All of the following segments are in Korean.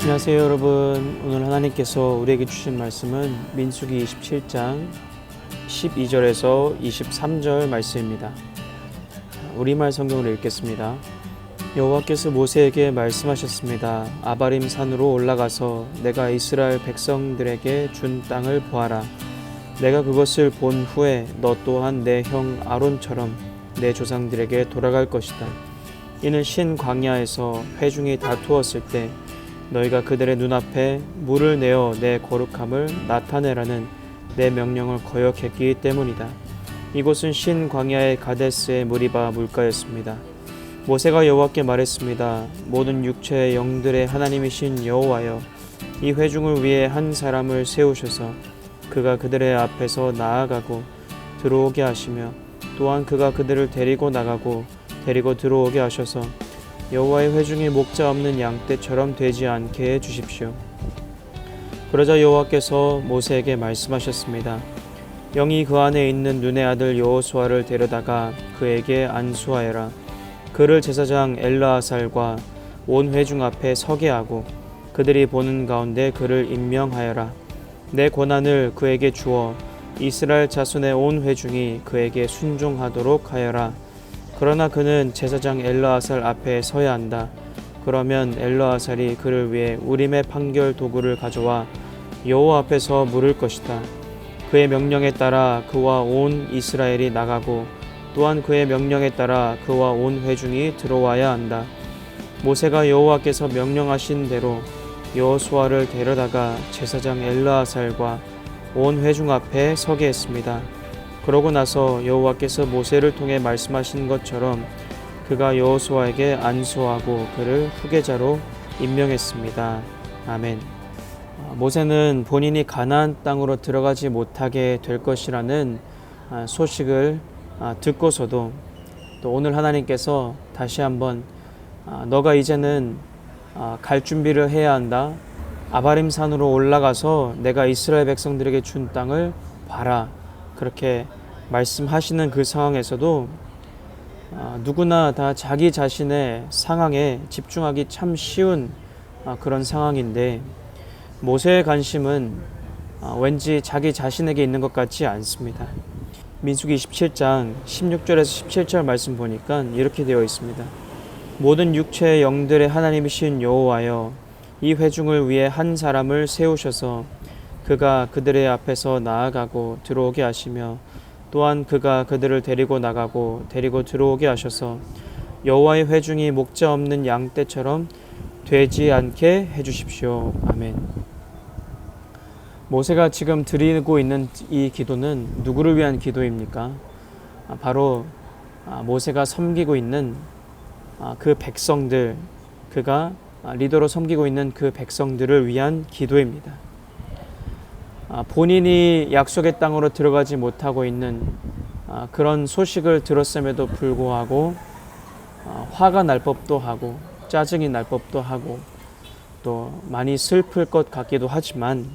안녕하세요 여러분. 오늘 하나님께서 우리에게 주신 말씀은 민수기 27장 12절에서 23절 말씀입니다. 우리말 성경으로 읽겠습니다. 여호와께서 모세에게 말씀하셨습니다. 아바림 산으로 올라가서 내가 이스라엘 백성들에게 준 땅을 보아라. 내가 그것을 본 후에 너 또한 내 형 아론처럼 내 조상들에게 돌아갈 것이다. 이는 신 광야에서 회중이 다투었을 때 너희가 그들의 눈앞에 물을 내어 내 거룩함을 나타내라는 내 명령을 거역했기 때문이다. 이곳은 신 광야의 가데스의 무리바 물가였습니다. 모세가 여호와께 말했습니다. 모든 육체의 영들의 하나님이신 여호와여, 이 회중을 위해 한 사람을 세우셔서 그가 그들의 앞에서 나아가고 들어오게 하시며 또한 그가 그들을 데리고 나가고 데리고 들어오게 하셔서 여호와의 회중이 목자 없는 양떼처럼 되지 않게 해주십시오. 그러자 여호와께서 모세에게 말씀하셨습니다. 영이 그 안에 있는 눈의 아들 여호수아를 데려다가 그에게 안수하여라. 그를 제사장 엘르아살과 온 회중 앞에 서게 하고 그들이 보는 가운데 그를 임명하여라. 내 권한을 그에게 주어 이스라엘 자손의 온 회중이 그에게 순종하도록 하여라. 그러나 그는 제사장 엘르아살 앞에 서야 한다. 그러면 엘르아살이 그를 위해 우림의 판결 도구를 가져와 여호와 앞에서 물을 것이다. 그의 명령에 따라 그와 온 이스라엘이 나가고 또한 그의 명령에 따라 그와 온 회중이 들어와야 한다. 모세가 여호와께서 명령하신 대로 여호수아를 데려다가 제사장 엘르아살과 온 회중 앞에 서게 했습니다. 그러고 나서 여호와께서 모세를 통해 말씀하신 것처럼 그가 여호수아에게 안수하고 그를 후계자로 임명했습니다. 아멘. 모세는 본인이 가나안 땅으로 들어가지 못하게 될 것이라는 소식을 듣고서도 또 오늘 하나님께서 다시 한번 너가 이제는 갈 준비를 해야 한다. 아바림 산으로 올라가서 내가 이스라엘 백성들에게 준 땅을 봐라. 그렇게 말씀하시는 그 상황에서도 누구나 다 자기 자신의 상황에 집중하기 참 쉬운 그런 상황인데 모세의 관심은 왠지 자기 자신에게 있는 것 같지 않습니다. 민수기 27장 16절에서 17절 말씀 보니까 이렇게 되어 있습니다. 모든 육체의 영들의 하나님이신 여호와여, 이 회중을 위해 한 사람을 세우셔서 그가 그들의 앞에서 나아가고 들어오게 하시며 또한 그가 그들을 데리고 나가고 데리고 들어오게 하셔서 여호와의 회중이 목자 없는 양떼처럼 되지 않게 해주십시오. 아멘. 모세가 지금 드리고 있는 이 기도는 누구를 위한 기도입니까? 바로 모세가 섬기고 있는 그 백성들, 그가 리더로 섬기고 있는 그 백성들을 위한 기도입니다. 본인이 약속의 땅으로 들어가지 못하고 있는 그런 소식을 들었음에도 불구하고 화가 날 법도 하고 짜증이 날 법도 하고 또 많이 슬플 것 같기도 하지만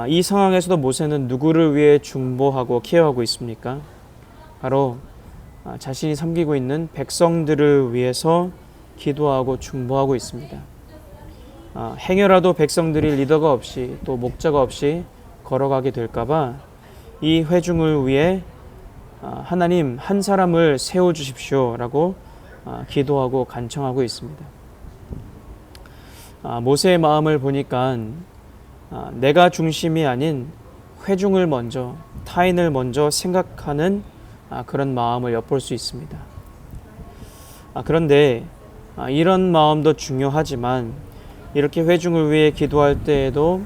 이 상황에서도 모세는 누구를 위해 중보하고 케어하고 있습니까? 바로 자신이 섬기고 있는 백성들을 위해서 기도하고 중보하고 있습니다. 행여라도 백성들이 리더가 없이 또 목자가 없이 걸어가게 될까봐 이 회중을 위해 하나님 한 사람을 세워주십시오 라고 기도하고 간청하고 있습니다. 모세의 마음을 보니까 내가 중심이 아닌 회중을 먼저, 타인을 먼저 생각하는 그런 마음을 엿볼 수 있습니다. 그런데 이런 마음도 중요하지만 이렇게 회중을 위해 기도할 때에도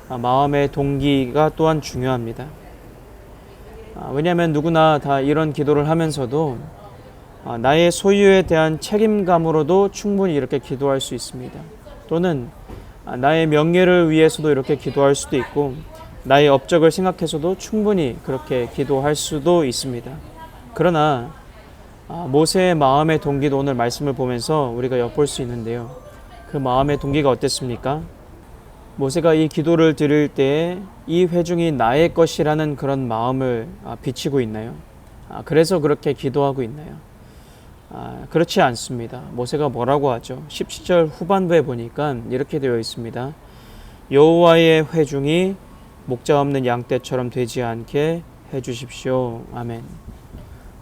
마음의 동기가 또한 중요합니다. 왜냐하면 누구나 다 이런 기도를 하면서도 나의 소유에 대한 책임감으로도 충분히 이렇게 기도할 수 있습니다. 또는 나의 명예를 위해서도 이렇게 기도할 수도 있고 나의 업적을 생각해서도 충분히 그렇게 기도할 수도 있습니다. 그러나 모세의 마음의 동기도 오늘 말씀을 보면서 우리가 엿볼 수 있는데요. 그 마음의 동기가 어땠습니까? 모세가 이 기도를 드릴 때에 이 회중이 나의 것이라는 그런 마음을 비치고 있나요? 그래서 그렇게 기도하고 있나요? 그렇지 않습니다. 모세가 뭐라고 하죠? 17절 후반부에 보니까 이렇게 되어 있습니다. 여호와의 회중이 목자 없는 양떼처럼 되지 않게 해주십시오. 아멘.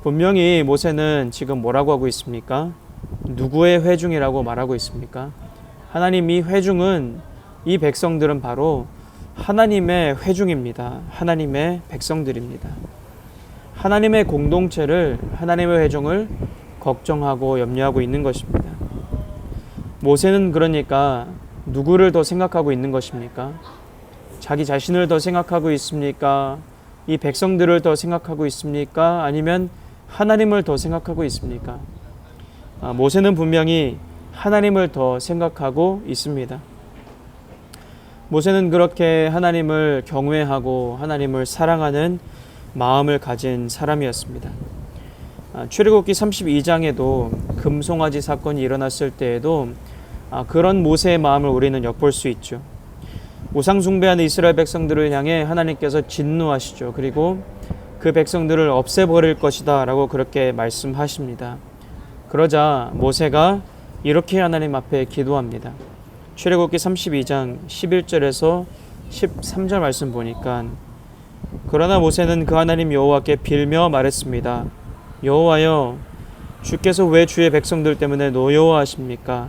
분명히 모세는 지금 뭐라고 하고 있습니까? 누구의 회중이라고 말하고 있습니까? 하나님, 이 회중은, 이 백성들은 바로 하나님의 회중입니다. 하나님의 백성들입니다. 하나님의 공동체를, 하나님의 회중을 걱정하고 염려하고 있는 것입니다. 모세는 그러니까 누구를 더 생각하고 있는 것입니까? 자기 자신을 더 생각하고 있습니까? 이 백성들을 더 생각하고 있습니까? 아니면 하나님을 더 생각하고 있습니까? 모세는 분명히 하나님을 더 생각하고 있습니다. 모세는 그렇게 하나님을 경외하고 하나님을 사랑하는 마음을 가진 사람이었습니다. 출애굽기 32장에도 금송아지 사건이 일어났을 때에도 그런 모세의 마음을 우리는 엿볼 수 있죠. 우상 숭배하는 이스라엘 백성들을 향해 하나님께서 진노하시죠. 그리고 그 백성들을 없애버릴 것이다 라고 그렇게 말씀하십니다. 그러자 모세가 이렇게 하나님 앞에 기도합니다. 출애굽기 32장 11절에서 13절 말씀 보니까, 그러나 모세는 그 하나님 여호와께 빌며 말했습니다. 여호와여, 주께서 왜 주의 백성들 때문에 노여워하십니까?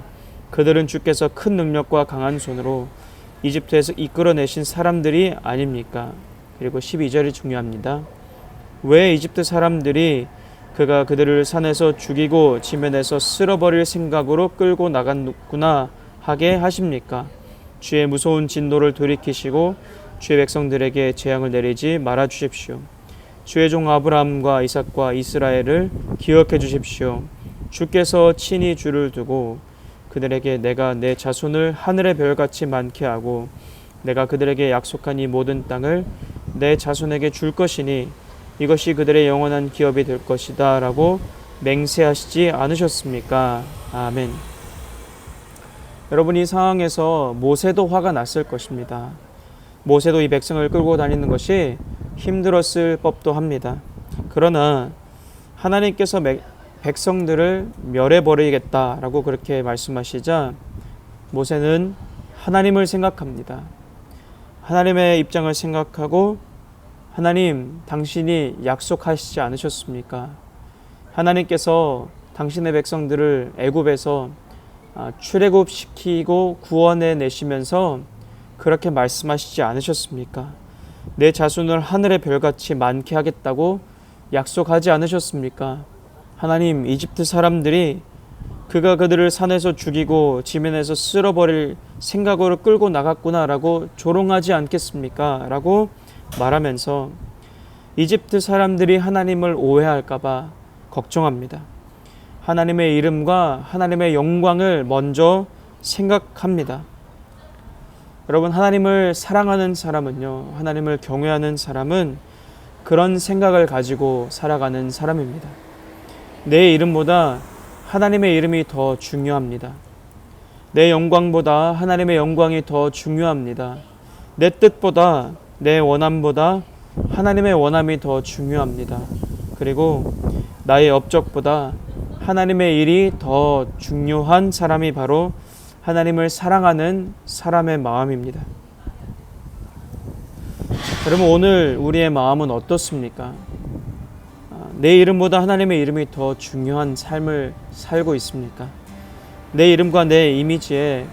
그들은 주께서 큰 능력과 강한 손으로 이집트에서 이끌어내신 사람들이 아닙니까? 그리고 12절이 중요합니다. 왜 이집트 사람들이 그가 그들을 산에서 죽이고 지면에서 쓸어버릴 생각으로 끌고 나갔구나 하게 하십니까? 주의 무서운 진노를 돌이키시고 주의 백성들에게 재앙을 내리지 말아 주십시오. 주의 종 아브라함과 이삭과 이스라엘을 기억해 주십시오. 주께서 친히 주를 두고 그들에게 내가 내 자손을 하늘의 별같이 많게 하고 내가 그들에게 약속한 이 모든 땅을 내 자손에게 줄 것이니 이것이 그들의 영원한 기업이 될 것이다 라고 맹세하시지 않으셨습니까? 아멘. 여러분, 이 상황에서 모세도 화가 났을 것입니다. 모세도 이 백성을 끌고 다니는 것이 힘들었을 법도 합니다. 그러나 하나님께서 백성들을 멸해버리겠다라고 그렇게 말씀하시자 모세는 하나님을 생각합니다. 하나님의 입장을 생각하고, 하나님, 당신이 약속하시지 않으셨습니까? 하나님께서 당신의 백성들을 애굽에서 출애굽시키고 구원해 내시면서 그렇게 말씀하시지 않으셨습니까? 내 자손을 하늘의 별같이 많게 하겠다고 약속하지 않으셨습니까? 하나님, 이집트 사람들이 그가 그들을 산에서 죽이고 지면에서 쓸어버릴 생각으로 끌고 나갔구나라고 조롱하지 않겠습니까? 라고 말하면서 이집트 사람들이 하나님을 오해할까봐 걱정합니다. 하나님의 이름과 하나님의 영광을 먼저 생각합니다. 여러분, 하나님을 사랑하는 사람은요, 하나님을 경외하는 사람은 그런 생각을 가지고 살아가는 사람입니다. 내 이름보다 하나님의 이름이 더 중요합니다. 내 영광보다 하나님의 영광이 더 중요합니다. 내 뜻보다, 내 원함보다 하나님의 원함이 더 중요합니다. 그리고 나의 업적보다 하나님의 일이 더 중요한 사람이 바로 하나님을 사랑하는 사람의 마음입니다. 여러분, 오늘 우리의 마음은 어떻습니까? 내 이름보다 하나님의 이름이 더 중요한 삶을 살고 있습니까? 내 이름과 내 이미지에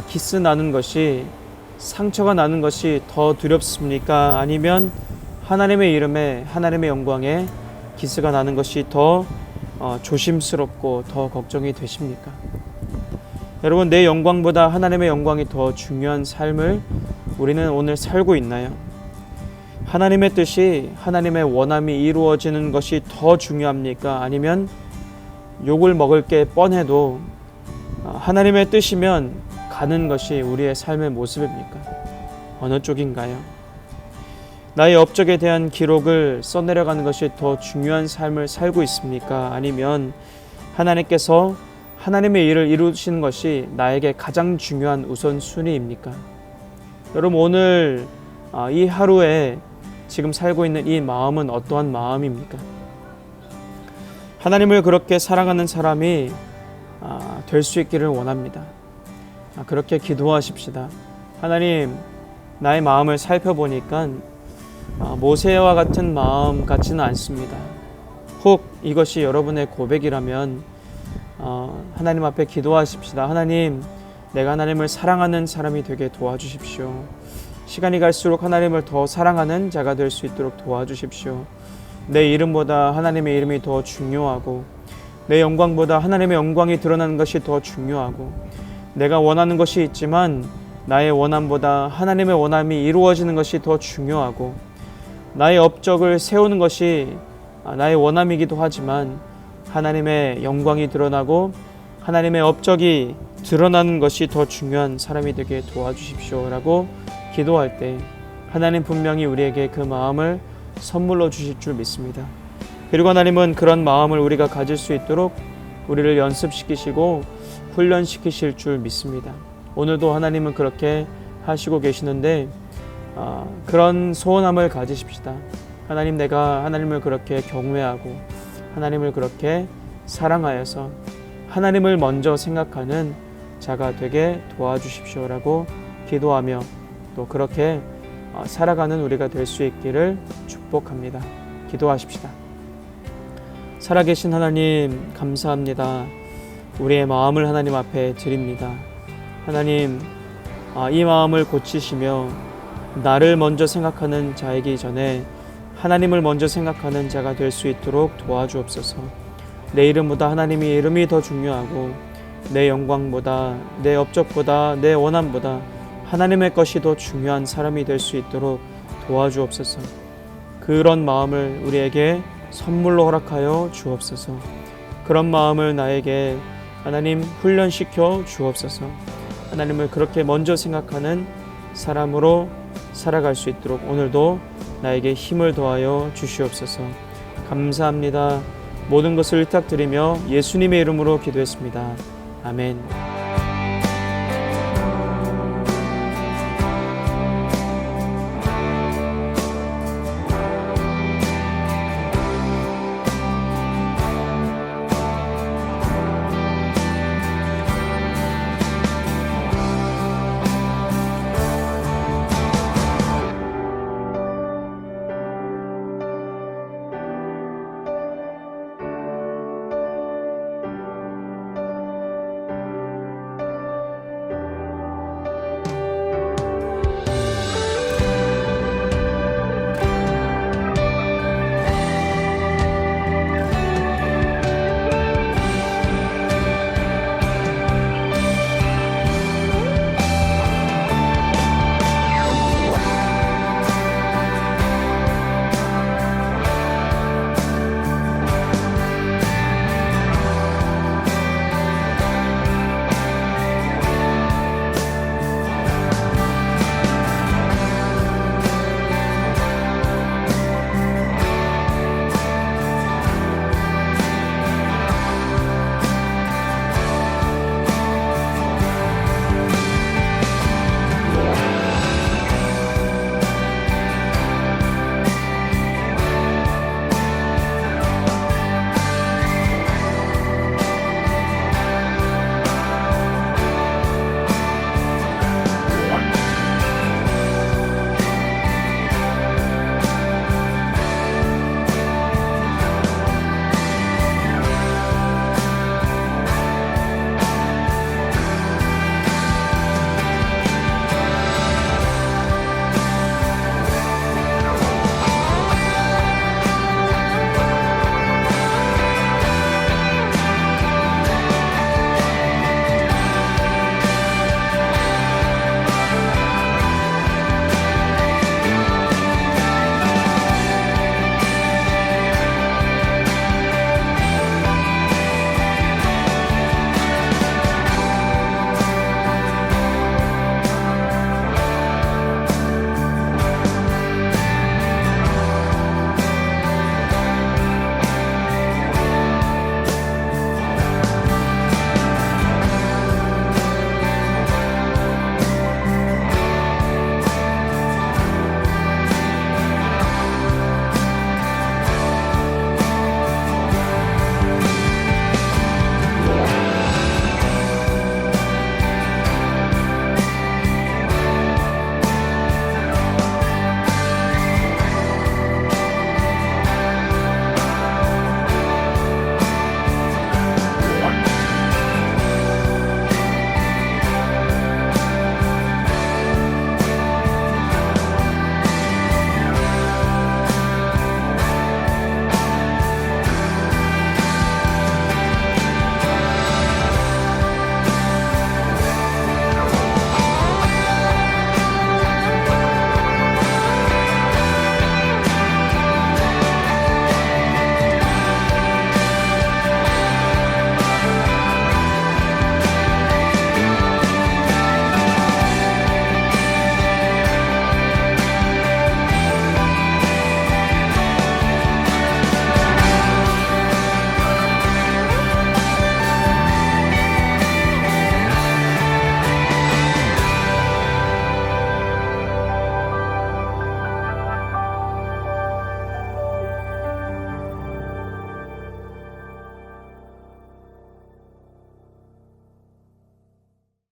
기스 나는 것이, 상처가 나는 것이 더 두렵습니까? 아니면 하나님의 이름에, 하나님의 영광에 기스가 나는 것이 더 조심스럽고 더 걱정이 되십니까? 여러분, 내 영광보다 하나님의 영광이 더 중요한 삶을 우리는 오늘 살고 있나요? 하나님의 뜻이, 하나님의 원함이 이루어지는 것이 더 중요합니까? 아니면 욕을 먹을 게 뻔해도 하나님의 뜻이면 가는 것이 우리의 삶의 모습입니까? 어느 쪽인가요? 나의 업적에 대한 기록을 써내려가는 것이 더 중요한 삶을 살고 있습니까? 아니면 하나님께서 하나님의 일을 이루시는 것이 나에게 가장 중요한 우선순위입니까? 여러분, 오늘 이 하루에 지금 살고 있는 이 마음은 어떠한 마음입니까? 하나님을 그렇게 사랑하는 사람이 될 수 있기를 원합니다. 그렇게 기도하십시다. 하나님, 나의 마음을 살펴보니까 모세와 같은 마음 같지는 않습니다. 혹 이것이 여러분의 고백이라면 하나님 앞에 기도하십시다. 하나님, 내가 하나님을 사랑하는 사람이 되게 도와주십시오. 시간이 갈수록 하나님을 더 사랑하는 자가 될 수 있도록 도와주십시오. 내 이름보다 하나님의 이름이 더 중요하고, 내 영광보다 하나님의 영광이 드러나는 것이 더 중요하고, 내가 원하는 것이 있지만 나의 원함보다 하나님의 원함이 이루어지는 것이 더 중요하고, 나의 업적을 세우는 것이 나의 원함이기도 하지만 하나님의 영광이 드러나고 하나님의 업적이 드러나는 것이 더 중요한 사람이 되게 도와주십시오 라고 기도할 때 하나님 분명히 우리에게 그 마음을 선물로 주실 줄 믿습니다. 그리고 하나님은 그런 마음을 우리가 가질 수 있도록 우리를 연습시키시고 훈련시키실 줄 믿습니다. 오늘도 하나님은 그렇게 하시고 계시는데 그런 소원함을 가지십시다. 하나님, 내가 하나님을 그렇게 경외하고 하나님을 그렇게 사랑하여서 하나님을 먼저 생각하는 자가 되게 도와주십시오라고 기도하며 또 그렇게 살아가는 우리가 될 수 있기를 축복합니다. 기도하십시다. 살아계신 하나님, 감사합니다. 우리의 마음을 하나님 앞에 드립니다. 하나님, 이 마음을 고치시며 나를 먼저 생각하는 자이기 전에 하나님을 먼저 생각하는 자가 될 수 있도록 도와주옵소서. 내 이름보다 하나님의 이름이 더 중요하고, 내 영광보다, 내 업적보다, 내 원함보다 하나님의 것이 더 중요한 사람이 될 수 있도록 도와주옵소서. 그런 마음을 우리에게 선물로 허락하여 주옵소서. 그런 마음을 나에게 하나님 훈련시켜 주옵소서. 하나님을 그렇게 먼저 생각하는 사람으로 살아갈 수 있도록 오늘도 나에게 힘을 더하여 주시옵소서. 감사합니다. 모든 것을 의탁드리며 예수님의 이름으로 기도했습니다. 아멘.